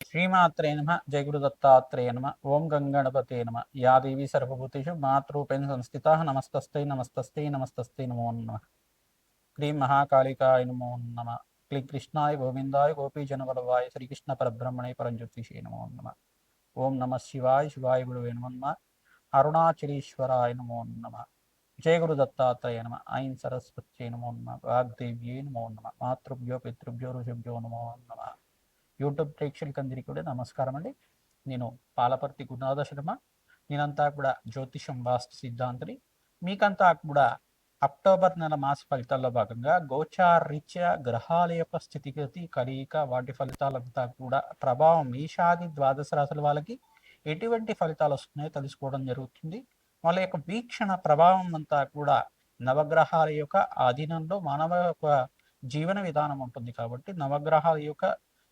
శ్రీమాత్రే నమ జయ గురు దత్తాత్రేయ నమ ఓం గంగణపతే నమ యా దేవి సర్వభూతేషు మాతృపేణ సంస్థితా నమస్తస్తే నమస్తస్తే నమస్తస్తే నమో నమ క్లీం మహాకాళికాయ నమో నమ క్లీం కృష్ణాయ గోవిందాయ గోపీజనవల్లభాయ శ్రీకృష్ణ పరబ్రహ్మణే పరంజ్యోతిషే నమో నమ ఓం నమ శివాయ శివాయ గురువే నమ అరుణాచలీశ్వరాయ నమో నమ జయ గురు దత్తాత్రేయ నమ ఐం సరస్వత్యై నమో నమ వాగ్దేవ్యై నమో నమ మాతృభ్యో పితృభ్యో ఋషిభ్యో నమో నమ యూట్యూబ్ ప్రేక్షకులందరికీ కూడా నమస్కారం అండి. నేను పాలపర్తి గురునాథ శర్మ. నేనంతా కూడా జ్యోతిషం వాస్తు సిద్ధాంతిని. మీకంతా కూడా అక్టోబర్ నెల మాస ఫలితాల్లో భాగంగా గోచారీత్యా గ్రహాల యొక్క స్థితిగతి కలయిక వాటి ఫలితాలంతా కూడా ప్రభావం మేషాది ద్వాదశ రాశుల వాళ్ళకి ఎటువంటి ఫలితాలు వస్తున్నాయో తెలుసుకోవడం జరుగుతుంది. వాళ్ళ యొక్క వీక్షణ ప్రభావం అంతా కూడా నవగ్రహాల యొక్క ఆధీనంలో మానవ యొక్క జీవన విధానం ఉంటుంది కాబట్టి నవగ్రహాల యొక్క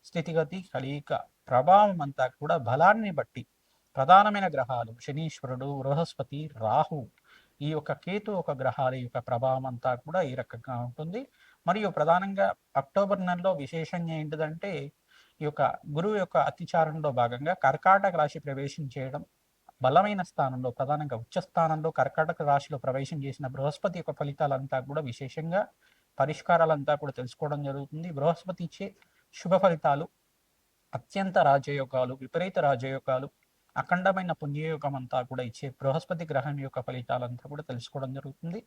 స్థితిగతి కలయిక ప్రభావం అంతా కూడా బలాన్ని బట్టి ప్రధానమైన గ్రహాలు శనీశ్వరుడు, బృహస్పతి, రాహు, ఈ యొక్క కేతు ఒక గ్రహాల యొక్క ప్రభావం అంతా కూడా ఈ రకంగా ఉంటుంది. మరియు ప్రధానంగా అక్టోబర్ నెలలో విశేషంగా ఏంటిదంటే ఈ యొక్క గురువు యొక్క అతిచారంలో భాగంగా కర్కాటక రాశి ప్రవేశం చేయడం, బలమైన స్థానంలో ప్రధానంగా ఉచ్చ స్థానంలో కర్కాటక రాశిలో ప్రవేశం చేసిన బృహస్పతి యొక్క ఫలితాలంతా కూడా విశేషంగా పరిష్కారాలంతా కూడా తెలుసుకోవడం జరుగుతుంది. బృహస్పతి ఇచ్చే శుభ ఫలితాలు, అత్యంత రాజయోగాలు, విపరీత రాజయోగాలు, అఖండమైన పుణ్యయోగం అంతా కూడా ఇచ్చే బృహస్పతి గ్రహం యొక్క ఫలితాలంతా కూడా తెలుసుకోవడం జరుగుతుంది.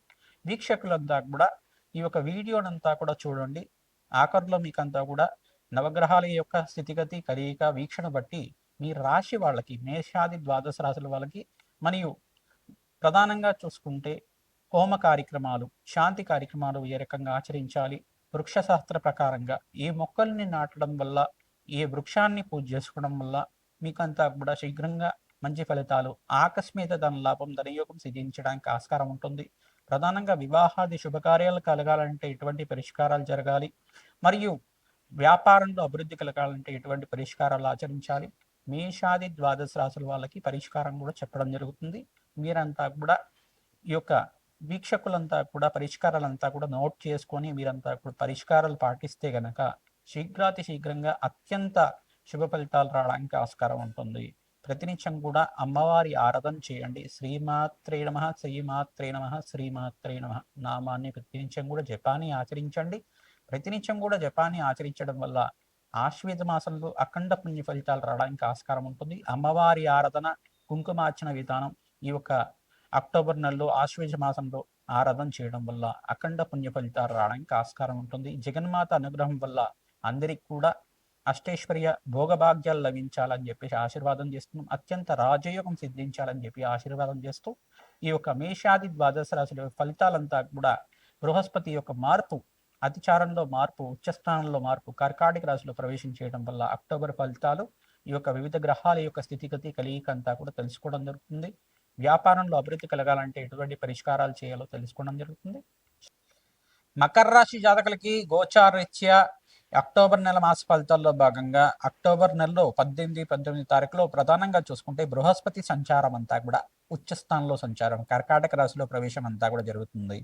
వీక్షకులంతా కూడా ఈ యొక్క వీడియోనంతా కూడా చూడండి. ఆఖరిలో మీకంతా కూడా నవగ్రహాల యొక్క స్థితిగతి కలయిక వీక్షణ బట్టి మీ రాశి వాళ్ళకి మేషాది ద్వాదశ రాశుల వాళ్ళకి మరియు ప్రధానంగా చూసుకుంటే హోమ కార్యక్రమాలు, శాంతి కార్యక్రమాలు ఏ రకంగా ఆచరించాలి, వృక్షశాస్త్ర ప్రకారంగా ఏ మొక్కల్ని నాటడం వల్ల, ఏ వృక్షాన్ని పూజ చేసుకోవడం వల్ల మీకంతా కూడా శీఘ్రంగా మంచి ఫలితాలు, ఆకస్మిక ధనలాభం, ధనయోగం సిద్ధించడానికి ఆస్కారం ఉంటుంది. ప్రధానంగా వివాహాది శుభకార్యాలు కలగాలంటే ఎటువంటి పరిష్కారాలు జరగాలి, మరియు వ్యాపారంలో అభివృద్ధి కలగాలంటే ఎటువంటి పరిష్కారాలు ఆచరించాలి, మేషాది ద్వాదశ రాశుల వాళ్ళకి పరిష్కారం కూడా చెప్పడం జరుగుతుంది. మీరంతా కూడా ఈ యొక్క వీక్షకులంతా కూడా పరిష్కారాలంతా కూడా నోట్ చేసుకొని మీరంతా కూడా పరిష్కారాలు పాటిస్తే గనక శీఘ్రాతి శీఘ్రంగా అత్యంత శుభ ఫలితాలు రావడానికి ఆస్కారం ఉంటుంది. ప్రతినిత్యం కూడా అమ్మవారి ఆరాధన చేయండి. శ్రీమాత్రే నమః, శ్రీమాత్రే నమః, శ్రీమాత్రే నమః నామాన్ని ప్రతినిత్యం కూడా జపాన్ని ఆచరించండి. ప్రతినిత్యం కూడా జపాన్ని ఆచరించడం వల్ల ఆశ్వేత మాసంలో అఖండ పుణ్య ఫలితాలు రావడానికి ఆస్కారం ఉంటుంది. అమ్మవారి ఆరాధన, కుంకుమార్చన విధానం ఈ యొక్క అక్టోబర్ నెలలో ఆశ్వేజ మాసంలో ఆరాధన చేయడం వల్ల అఖండ పుణ్య ఫలితాలు రావడానికి ఆస్కారం ఉంటుంది. జగన్మాత అనుగ్రహం వల్ల అందరికి కూడా అష్టైశ్వర్య భోగభాగ్యాలు లభించాలని చెప్పేసి ఆశీర్వాదం చేస్తున్నాం. అత్యంత రాజయోగం సిద్ధించాలని చెప్పి ఆశీర్వాదం చేస్తూ ఈ యొక్క మేషాది ద్వాదశ రాశుల ఫలితాలంతా కూడా బృహస్పతి యొక్క మార్పు, అతిచారంలో మార్పు, ఉచ్చస్థానంలో మార్పు, కర్కాటక రాశిలో ప్రవేశం చేయడం వల్ల అక్టోబర్ ఫలితాలు ఈ యొక్క వివిధ గ్రహాల యొక్క స్థితిగతి కలయిక అంతా కూడా తెలుసుకోవడం జరుగుతుంది. వ్యాపారంలో అభివృద్ధి కలగాలంటే ఎటువంటి పరిష్కారాలు చేయాలో తెలుసుకోవడం జరుగుతుంది. మకర రాశి జాతకులకి గోచారీత్యా అక్టోబర్ నెల మాస ఫలితాల్లో భాగంగా అక్టోబర్ నెలలో 18 తారీఖులో ప్రధానంగా చూసుకుంటే బృహస్పతి సంచారం అంతా కూడా ఉచ్చస్థానంలో సంచారం, కర్కాటక రాశిలో ప్రవేశం అంతా కూడా జరుగుతుంది.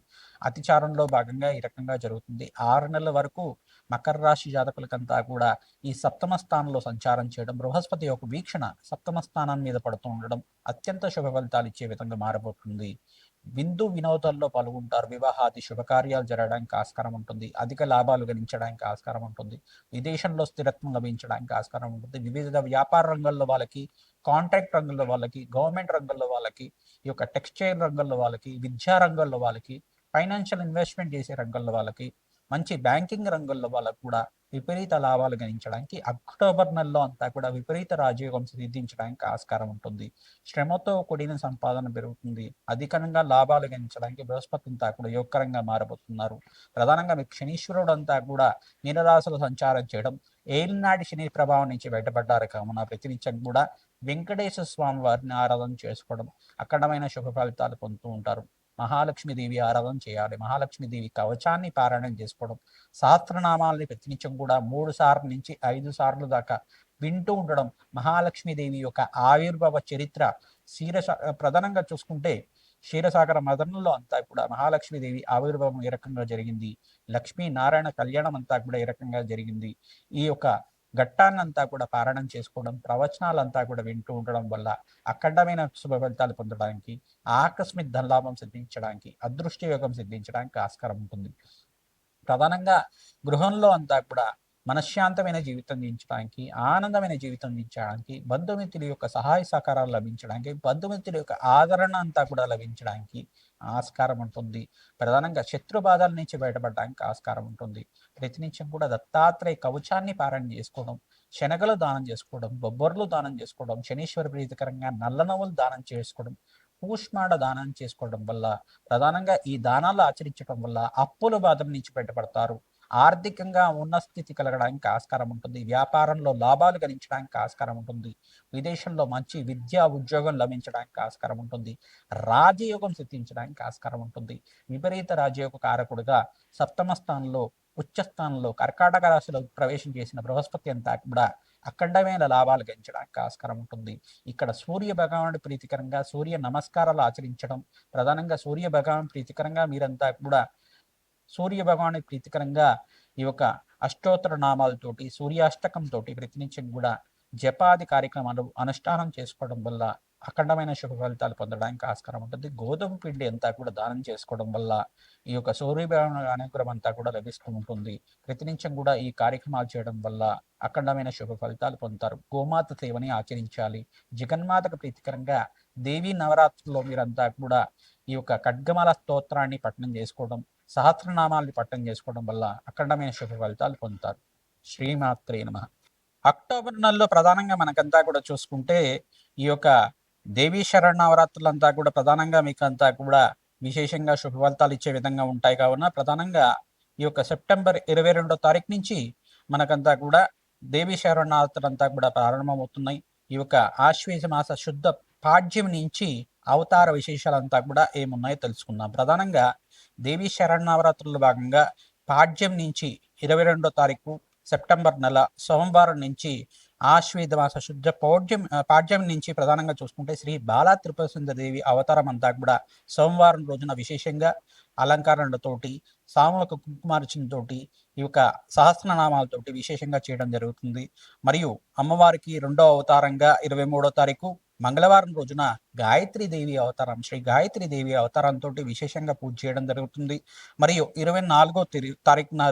అతిచారంలో భాగంగా ఈ రకంగా జరుగుతుంది. 6 నెలల వరకు మకర రాశి జాతకులకంతా కూడా ఈ సప్తమ స్థానంలో సంచారం చేయడం, బృహస్పతి యొక్క వీక్షణ సప్తమ స్థానం మీద పడుతూ ఉండడం అత్యంత శుభ ఫలితాలు ఇచ్చే విధంగా మారబోతుంది. విందు వినోదాల్లో పాల్గొంటారు. వివాహాది శుభకార్యాలు జరగడానికి ఆస్కారం ఉంటుంది. అధిక లాభాలు గణించడానికి ఆస్కారం ఉంటుంది. విదేశంలో స్థిరత్వం లభించడానికి ఆస్కారం ఉంటుంది. వివిధ వ్యాపార రంగంలో వాళ్ళకి, కాంట్రాక్ట్ రంగంలో వాళ్ళకి, గవర్నమెంట్ రంగంలో వాళ్ళకి, ఈ యొక్క టెక్స్టైల్ రంగంలో వాళ్ళకి, విద్యా రంగంలో వాళ్ళకి, ఫైనాన్షియల్ ఇన్వెస్ట్మెంట్ చేసే రంగంలో వాళ్ళకి, మంచి బ్యాంకింగ్ రంగంలో వాళ్ళకు కూడా విపరీత లాభాలు గణించడానికి అక్టోబర్ నెలలో అంతా కూడా విపరీత రాజయోగం సిద్ధించడానికి ఆస్కారం ఉంటుంది. శ్రమతో కూడిన సంపాదన పెరుగుతుంది. అధికంగా లాభాలు గణించడానికి బృహస్పతి అంతా కూడా యోగకరంగా మారబోతున్నారు. ప్రధానంగా మీకు శనీశ్వరుడు అంతా కూడా మీనరాశులు సంచారం చేయడం, ఏలినాటి శని ప్రభావం నుంచి బయటపడ్డారు కావున ప్రతినిత్యం కూడా వెంకటేశ్వర స్వామి వారిని ఆరాధన చేసుకోవడం, అఖండమైన శుభ ఫలితాలు పొందుతూ ఉంటారు. మహాలక్ష్మీదేవి ఆరాధన చేయాలి. మహాలక్ష్మీదేవి కవచాన్ని పారాయణం చేసుకోవడం, సహస్రనామాలని ప్రతినిత్యం కూడా 3 సార్లు నుంచి 5 సార్లు దాకా వింటూ ఉండడం, మహాలక్ష్మీదేవి యొక్క ఆవిర్భావ చరిత్ర ప్రధానంగా చూసుకుంటే క్షీరసాగర మదనంలో అంతా కూడా మహాలక్ష్మీదేవి ఆవిర్భావం ఏ రకంగా జరిగింది, లక్ష్మీ నారాయణ కళ్యాణం అంతా కూడా ఏ రకంగా జరిగింది, ఈ యొక్క ఘట్టాన్నంతా కూడా పారాయణం చేసుకోవడం, ప్రవచనాలంతా కూడా వింటూ ఉండడం వల్ల అఖండమైన శుభ ఫలితాలు పొందడానికి, ఆకస్మిక ధనలాభం సిద్ధించడానికి, అదృష్ట యోగం సిద్ధించడానికి ఆస్కారం ఉంటుంది. ప్రధానంగా గృహంలో అంతా కూడా మనశ్శాంతమైన జీవితం జీవించడానికి, ఆనందమైన జీవితం జీవించడానికి, బంధుమిత్రుల యొక్క సహాయ సహకారాలు లభించడానికి, బంధుమిత్రుల యొక్క ఆదరణ అంతా కూడా లభించడానికి ఆస్కారం ఉంటుంది. ప్రధానంగా శత్రు బాధల నుంచి బయటపడడానికి ఆస్కారం ఉంటుంది. ప్రతినిత్యం కూడా దత్తాత్రేయ కవచాన్ని పారాయణ చేసుకోవడం, శనగలు దానం చేసుకోవడం, బొబ్బర్లు దానం చేసుకోవడం, శనీశ్వర ప్రీతికరంగా నల్ల నవ్వులు దానం చేసుకోవడం, కూష్మాండ దానం చేసుకోవడం వల్ల, ప్రధానంగా ఈ దానాలు ఆచరించడం వల్ల అప్పుల బాధల నుంచి బయటపడతారు. ఆర్థికంగా ఉన్న స్థితి కలగడానికి ఆస్కారం ఉంటుంది. వ్యాపారంలో లాభాలు గణించడానికి ఆస్కారం ఉంటుంది. విదేశంలో మంచి విద్యా ఉద్యోగం లభించడానికి ఆస్కారం ఉంటుంది. రాజయోగం సిద్ధించడానికి ఆస్కారం ఉంటుంది. విపరీత రాజయోగ కారకుడుగా సప్తమ స్థానంలో, ఉచ్చ స్థానంలో కర్కాటక రాశిలో ప్రవేశం చేసిన బృహస్పతి అంతా కూడా అఖండమైన లాభాలు గణించడానికి ఆస్కారం ఉంటుంది. ఇక్కడ సూర్య భగవానుడి ప్రీతికరంగా సూర్య నమస్కారాలు ఆచరించడం, ప్రధానంగా సూర్య భగవాన్ ప్రీతికరంగా మీరంతా కూడా సూర్య భగవాని ప్రీతికరంగా ఈ యొక్క అష్టోత్తర నామాలతోటి, సూర్యాష్టకంతో ప్రతినిత్యం కూడా జపాది కార్యక్రమాలు అనుష్ఠానం చేసుకోవడం వల్ల అఖండమైన శుభ ఫలితాలు పొందడానికి ఆస్కారం ఉంటుంది. గోధుమ పిండి అంతా కూడా దానం చేసుకోవడం వల్ల ఈ యొక్క సూర్యభగవాన్ అనుగ్రహం అంతా కూడా లభిస్తూ ఉంటుంది. ప్రతినిత్యం కూడా ఈ కార్యక్రమాలు చేయడం వల్ల అఖండమైన శుభ ఫలితాలు పొందుతారు. గోమాత సేవని ఆచరించాలి. జగన్మాతకు ప్రీతికరంగా దేవీ నవరాత్రుల్లో మీరంతా కూడా ఈ యొక్క ఖడ్గమాల స్తోత్రాన్ని పఠనం చేసుకోవడం, సహస్రనామాల్ని పఠనం చేసుకోవడం వల్ల అఖండమైన శుభ ఫలితాలు పొందుతారు. శ్రీమాత్రే నమః. అక్టోబర్ నెలలో ప్రధానంగా మనకంతా కూడా చూసుకుంటే ఈ యొక్క దేవీ శరణవరాత్రులంతా కూడా ప్రధానంగా మీకు అంతా కూడా విశేషంగా శుభ ఫలితాలు ఇచ్చే విధంగా ఉంటాయి. కావున ప్రధానంగా ఈ యొక్క సెప్టెంబర్ 22వ తారీఖు నుంచి మనకంతా కూడా దేవీ శరణవరాత్రులంతా కూడా ప్రారంభమవుతున్నాయి. ఈ యొక్క ఆశ్వేజ మాస శుద్ధ పాడ్యం నుంచి అవతార విశేషాలంతా కూడా ఏమున్నాయో తెలుసుకుందాం. ప్రధానంగా దేవీ శరణవరాత్రుల భాగంగా పాడ్యం నుంచి 22వ తారీఖు సెప్టెంబర్ నెల సోమవారం నుంచి ఆశ్వేద మాస శుద్ధ పాడ్యం నుంచి ప్రధానంగా చూసుకుంటే శ్రీ బాలా త్రిపుర సుందరి దేవి అవతారం అంతా కూడా సోమవారం రోజున విశేషంగా అలంకరణలతోటి, సామూహిక కుంకుమార్చనతోటి, ఈ యొక్క సహస్రనామాలతోటి విశేషంగా చేయడం జరుగుతుంది. మరియు అమ్మవారికి రెండవ అవతారంగా 23వ తారీఖు మంగళవారం రోజున గాయత్రీదేవి అవతారం, శ్రీ గాయత్రీదేవి అవతారంతో విశేషంగా పూజ చేయడం జరుగుతుంది. మరియు 24వ తారీఖున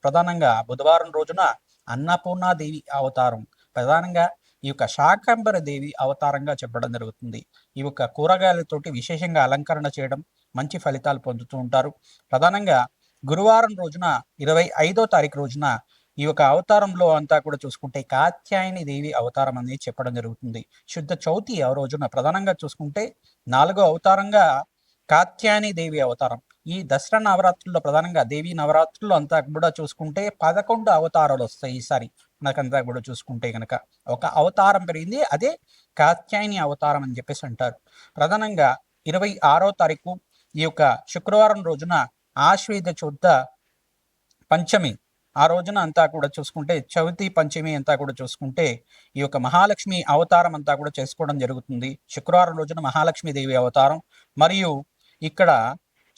ప్రధానంగా బుధవారం రోజున అన్నపూర్ణాదేవి అవతారం, ప్రధానంగా ఈ యొక్క శాకంబర దేవి అవతారంగా చెప్పడం జరుగుతుంది. ఈ యొక్క కూరగాయలతోటి విశేషంగా అలంకరణ చేయడం, మంచి ఫలితాలు పొందుతూ ఉంటారు. ప్రధానంగా గురువారం రోజున 25వ తారీఖు రోజున ఈ యొక్క అవతారంలో అంతా కూడా చూసుకుంటే కాత్యాయని దేవి అవతారం అనేది చెప్పడం జరుగుతుంది. శుద్ధ చౌతి ఆ రోజున ప్రధానంగా చూసుకుంటే 4వ అవతారంగా కాత్యాయని దేవి అవతారం. ఈ దసరా నవరాత్రుల్లో ప్రధానంగా దేవి నవరాత్రుల్లో అంతా కూడా చూసుకుంటే 11 అవతారాలు వస్తాయి. ఈసారి మనకంతా కూడా చూసుకుంటే కనుక ఒక అవతారం పెరిగింది, అదే కాత్యాయని అవతారం అని చెప్పేసి అంటారు. ప్రధానంగా 26వ తారీఖు ఈ యొక్క శుక్రవారం రోజున ఆశ్వేద శుద్ధ పంచమి ఆ రోజున అంతా కూడా చూసుకుంటే చవితి పంచమి అంతా కూడా చూసుకుంటే ఈ యొక్క మహాలక్ష్మి అవతారం అంతా కూడా చేసుకోవడం జరుగుతుంది. శుక్రవారం రోజున మహాలక్ష్మి దేవి అవతారం, మరియు ఇక్కడ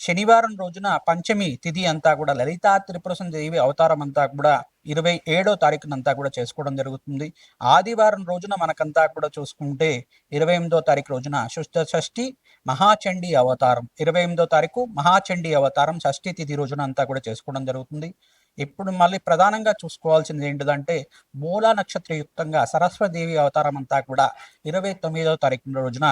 శనివారం రోజున పంచమి తిథి అంతా కూడా లలితా త్రిపుర సుందరి దేవి అవతారం అంతా కూడా 27వ తారీఖునంతా కూడా చేసుకోవడం జరుగుతుంది. ఆదివారం రోజున మనకంతా కూడా చూసుకుంటే 28వ తారీఖు రోజున శుద్ధ షష్ఠి మహాచండీ అవతారం, 28వ తారీఖు మహాచండీ అవతారం షష్ఠి తిథి రోజున అంతా కూడా చేసుకోవడం జరుగుతుంది. ఇప్పుడు మళ్ళీ ప్రధానంగా చూసుకోవాల్సింది ఏంటిదంటే మూలా నక్షత్రయుక్తంగా సరస్వదేవి అవతారం అంతా కూడా 29వ తారీఖు రోజున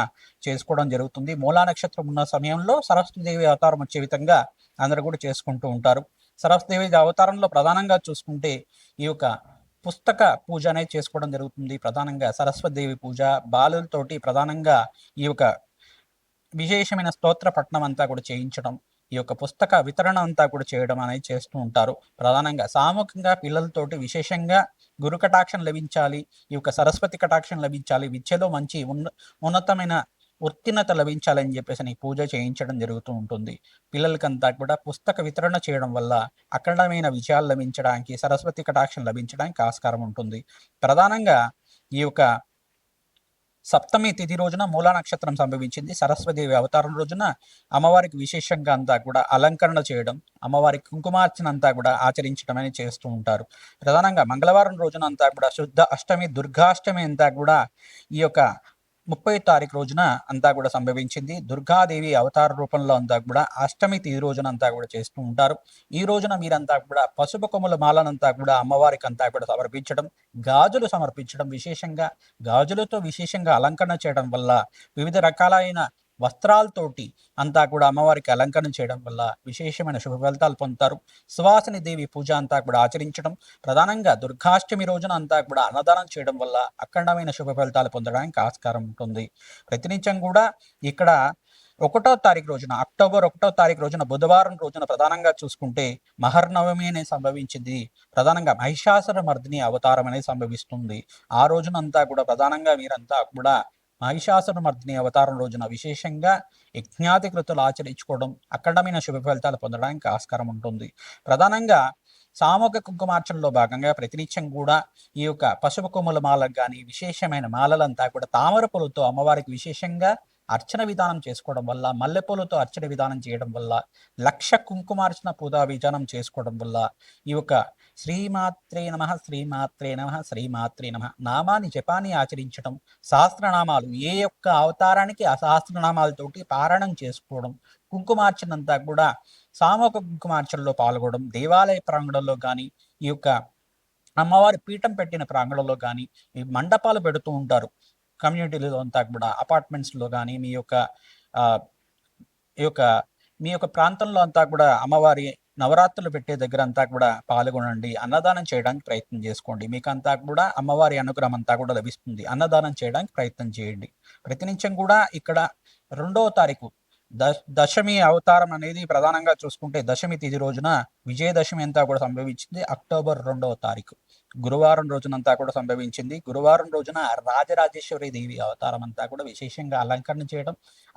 చేసుకోవడం జరుగుతుంది. మూలా నక్షత్రం ఉన్న సమయంలో సరస్వదేవి అవతారం వచ్చే విధంగా అందరూ కూడా చేసుకుంటూ ఉంటారు. సరస్వదేవి అవతారంలో ప్రధానంగా చూసుకుంటే ఈ యొక్క పుస్తక పూజ అనేది చేసుకోవడం జరుగుతుంది. ప్రధానంగా సరస్వదేవి పూజ బాలులతోటి ప్రధానంగా ఈ యొక్క విశేషమైన స్తోత్ర పఠనం అంతా కూడా చేయించడం, ఈ యొక్క పుస్తక వితరణ అంతా కూడా చేయడం అనేది చేస్తూ ఉంటారు. ప్రధానంగా సామూహికంగా పిల్లలతోటి విశేషంగా గురు కటాక్షం లభించాలి, ఈ యొక్క సరస్వతి కటాక్షం లభించాలి, విద్యలో మంచి ఉన్నతమైన ఉత్తీర్ణత లభించాలని చెప్పేసి పూజ చేయించడం జరుగుతూ ఉంటుంది. పిల్లలకంతా కూడా పుస్తక వితరణ చేయడం వల్ల అఖండమైన విజయాలు లభించడానికి, సరస్వతి కటాక్షం లభించడానికి ఆస్కారం ఉంటుంది. ప్రధానంగా ఈ యొక్క సప్తమి తిథి రోజున మూలా నక్షత్రం సంభవించింది. సరస్వదేవి అవతారం రోజున అమ్మవారికి విశేషంగా అంతా కూడా అలంకరణ చేయడం, అమ్మవారికి కుంకుమార్చన అంతా కూడా ఆచరించడం అని చేస్తూ ఉంటారు. ప్రధానంగా మంగళవారం రోజున అంతా కూడా శుద్ధ అష్టమి, దుర్గాష్టమి అంతా కూడా ఈ యొక్క 30 తారీఖు రోజున అంతా కూడా సంభవించింది. దుర్గాదేవి అవతార రూపంలో అంతా కూడా అష్టమి తిథి రోజున అంతా కూడా చేస్తూ ఉంటారు. ఈ రోజున మీరంతా కూడా పసుపు కొమ్ముల మాలనంతా కూడా అమ్మవారికి అంతా కూడా సమర్పించడం, గాజులు సమర్పించడం, విశేషంగా గాజులతో విశేషంగా అలంకరణ చేయడం వల్ల, వివిధ రకాలైన వస్త్రాలతోటి అంతా కూడా అమ్మవారికి అలంకరణ చేయడం వల్ల విశేషమైన శుభ ఫలితాలు పొందుతారు. సువాసిని దేవి పూజ అంతా కూడా ఆచరించడం, ప్రధానంగా దుర్గాష్టమి రోజున అంతా కూడా అన్నదానం చేయడం వల్ల అఖండమైన శుభ ఫలితాలు పొందడానికి ఆస్కారం ఉంటుంది. ప్రతినిత్యం కూడా ఇక్కడ 1వ తారీఖు రోజున, అక్టోబర్ 1వ తారీఖు రోజున, బుధవారం రోజున ప్రధానంగా చూసుకుంటే మహర్నవమి అనేది సంభవించింది. ప్రధానంగా మహిషాసుర మర్దిని అవతారం అనేది సంభవిస్తుంది. ఆ రోజునంతా కూడా ప్రధానంగా వీరంతా కూడా మహిషాసుర మర్దిని అవతారం రోజున విశేషంగా యజ్ఞాతి కృతులు ఆచరించుకోవడం, అఖండమైన శుభ ఫలితాలు పొందడానికి ఆస్కారం ఉంటుంది. ప్రధానంగా సామూహిక కుంకుమార్చనలో భాగంగా ప్రతినిత్యం కూడా ఈ యొక్క పసుపు కొమ్ముల మాలకు కానీ విశేషమైన మాలలంతా కూడా తామర పూలతో అమ్మవారికి విశేషంగా అర్చన విధానం చేసుకోవడం వల్ల, మల్లెపూలతో అర్చన విధానం చేయడం వల్ల, లక్ష కుంకుమార్చన పూజా విధానం చేసుకోవడం వల్ల ఈ యొక్క శ్రీమాత్రే నమ, శ్రీమాత్రే నమ, శ్రీమాత్రే నమ నామాన్ని జపాన్ని ఆచరించడం, సహస్రనామాలు ఏ యొక్క అవతారానికి ఆ సహస్రనామాలతోటి పారాయణం చేసుకోవడం, కుంకుమార్చనంతా కూడా సామూహిక కుంకుమార్చనలో పాల్గొనడం, దేవాలయ ప్రాంగణంలో కానీ ఈ యొక్క అమ్మవారి పీఠం పెట్టిన ప్రాంగణంలో కానీ ఈ మండపాలు పెడుతూ ఉంటారు. కమ్యూనిటీలో అంతా కూడా అపార్ట్మెంట్స్లో కానీ మీ యొక్క ఈ యొక్క మీ యొక్క ప్రాంతంలో అంతా కూడా అమ్మవారి నవరాత్రులు పెట్టే దగ్గర అంతా కూడా పాల్గొనండి. అన్నదానం చేయడానికి ప్రయత్నం చేసుకోండి. మీకు అంతా కూడా అమ్మవారి అనుగ్రహం అంతా కూడా లభిస్తుంది. అన్నదానం చేయడానికి ప్రయత్నం చేయండి. ప్రతినిత్యం కూడా ఇక్కడ 2వ తారీఖు దశమి అవతారం అనేది ప్రధానంగా చూసుకుంటే దశమి తిథి రోజున విజయదశమి అంతా కూడా సంభవించింది. అక్టోబర్ 2వ తారీఖు గురువారం రోజునంతా కూడా సంభవించింది. గురువారం రోజున రాజరాజేశ్వరి దేవి అవతారం అంతా కూడా విశేషంగా అలంకరణ చేయడం,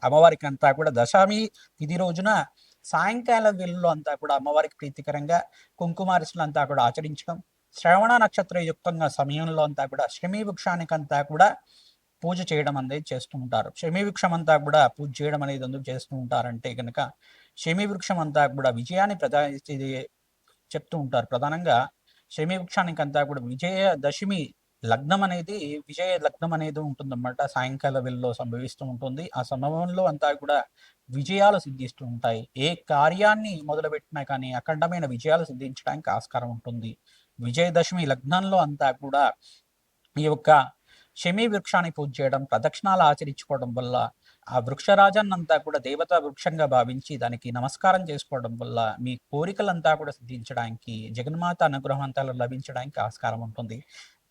అమ్మవారికి అంతా కూడా దశమి తిథి రోజున సాయంకాలం వేళల్లో అంతా కూడా అమ్మవారికి ప్రీతికరంగా కుంకుమార్చనలు అంతా కూడా ఆచరించడం, శ్రవణ నక్షత్ర యుక్తంగా సమయంలో అంతా కూడా శమీ వృక్షానికి అంతా కూడా పూజ చేయడం అనేది చేస్తూ ఉంటారు. శమీ వృక్షం అంతా కూడా పూజ చేయడం అనేది ఎందుకు చేస్తూ ఉంటారంటే కనుక శమీ వృక్షం అంతా కూడా విజయాన్ని చెప్తూ ఉంటారు. ప్రధానంగా శమీ వృక్షానికి అంతా కూడా విజయదశమి లగ్నం అనేది విజయ లగ్నం అనేది ఉంటుందన్నమాట. సాయంకాల వేళలో సంభవిస్తూ ఉంటుంది. ఆ సమయంలో అంతా కూడా విజయాలు సిద్ధిస్తూ ఉంటాయి. ఏ కార్యాన్ని మొదలుపెట్టినా కానీ అఖండమైన విజయాలు సిద్ధించడానికి ఆస్కారం ఉంటుంది. విజయదశమి లగ్నంలో అంతా కూడా ఈ యొక్క శమీ వృక్షాన్ని పూజ చేయడం, ప్రదక్షిణాలు ఆచరించుకోవడం వల్ల ఆ వృక్షరాజన్నంతా కూడా దేవతా వృక్షంగా భావించి దానికి నమస్కారం చేసుకోవడం వల్ల మీ కోరికలంతా కూడా సిద్ధించడానికి, జగన్మాత అనుగ్రహం అంతా లభించడానికి ఆస్కారం ఉంటుంది.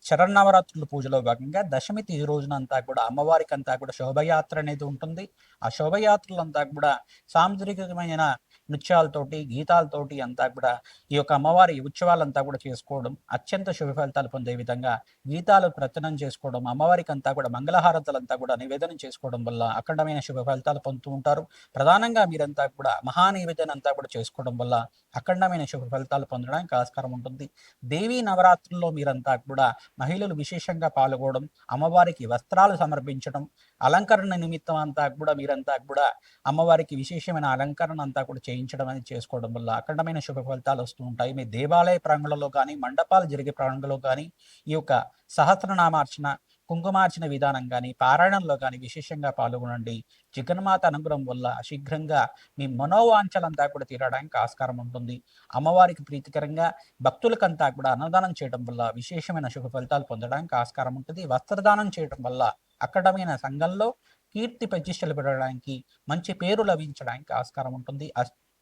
శరన్నవరాత్రుల పూజలో భాగంగా దశమి తిథి రోజునంతా కూడా అమ్మవారికి అంతా కూడా శోభయాత్ర అనేది ఉంటుంది. ఆ శోభయాత్రలంతా కూడా సాంస్కృతికమైన నృత్యాలతోటి, గీతాలతోటి అంతా కూడా ఈ యొక్క అమ్మవారి ఉత్సవాలంతా కూడా చేసుకోవడం, అత్యంత శుభ ఫలితాలు పొందే విధంగా గీతాలు ప్రచనం చేసుకోవడం, అమ్మవారికి అంతా కూడా మంగళహారతులంతా కూడా నివేదన చేసుకోవడం వల్ల అఖండమైన శుభ ఫలితాలు పొందుతూ ఉంటారు. ప్రధానంగా మీరంతా కూడా మహానివేదన అంతా కూడా చేసుకోవడం వల్ల అఖండమైన శుభ ఫలితాలు పొందడానికి ఆస్కారం ఉంటుంది. దేవీ నవరాత్రుల్లో మీరంతా కూడా మహిళలు విశేషంగా పాల్గొనడం, అమ్మవారికి వస్త్రాలు సమర్పించడం, అలంకరణ నిమిత్తం అంతా కూడా మీరంతా కూడా అమ్మవారికి విశేషమైన అలంకరణ అంతా కూడా చేయించడం అనేది చేసుకోవడం వల్ల అఖండమైన శుభ ఫలితాలు వస్తూ ఉంటాయి. మీ దేవాలయ ప్రాంగణంలో కానీ, మండపాలు జరిగే ప్రాంగణంలో కానీ ఈ యొక్క సహస్రనామార్చన, కుంకుమార్చన విధానం కానీ, పారాయణంలో కానీ విశేషంగా పాల్గొనండి. జగన్మాత అనుగ్రహం వల్ల శీఘ్రంగా మీ మనోవాంఛలంతా కూడా తీరడానికి ఆస్కారం ఉంటుంది. అమ్మవారికి ప్రీతికరంగా భక్తులకంతా కూడా అన్నదానం చేయడం వల్ల విశేషమైన శుభ ఫలితాలు పొందడానికి ఆస్కారం ఉంటుంది. వస్త్రదానం చేయడం వల్ల అక్కడమైన సంఘంలో కీర్తి ప్రతిష్టలు పెరగడానికి, మంచి పేరు లభించడానికి ఆస్కారం ఉంటుంది.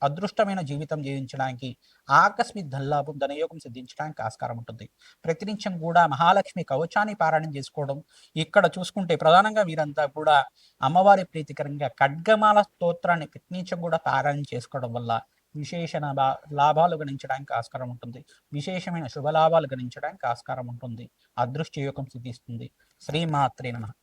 అదృష్టమైన జీవితం జీవించడానికి, ఆకస్మిక ధనలాభం, ధనయోగం సిద్ధించడానికి ఆస్కారం ఉంటుంది. ప్రతినిత్యం కూడా మహాలక్ష్మి కవచాన్ని పారాయణం చేసుకోవడం, ఇక్కడ చూసుకుంటే ప్రధానంగా వీరంతా కూడా అమ్మవారి ప్రీతికరంగా ఖడ్గమాల స్తోత్రాన్ని ప్రతినిత్యం కూడా పారాయణం చేసుకోవడం వల్ల విశేష లాభాలు గణించడానికి ఆస్కారం ఉంటుంది. విశేషమైన శుభలాభాలు గణించడానికి ఆస్కారం ఉంటుంది. అదృష్ట యోగం సిద్ధిస్తుంది. శ్రీమాత్రే నమః.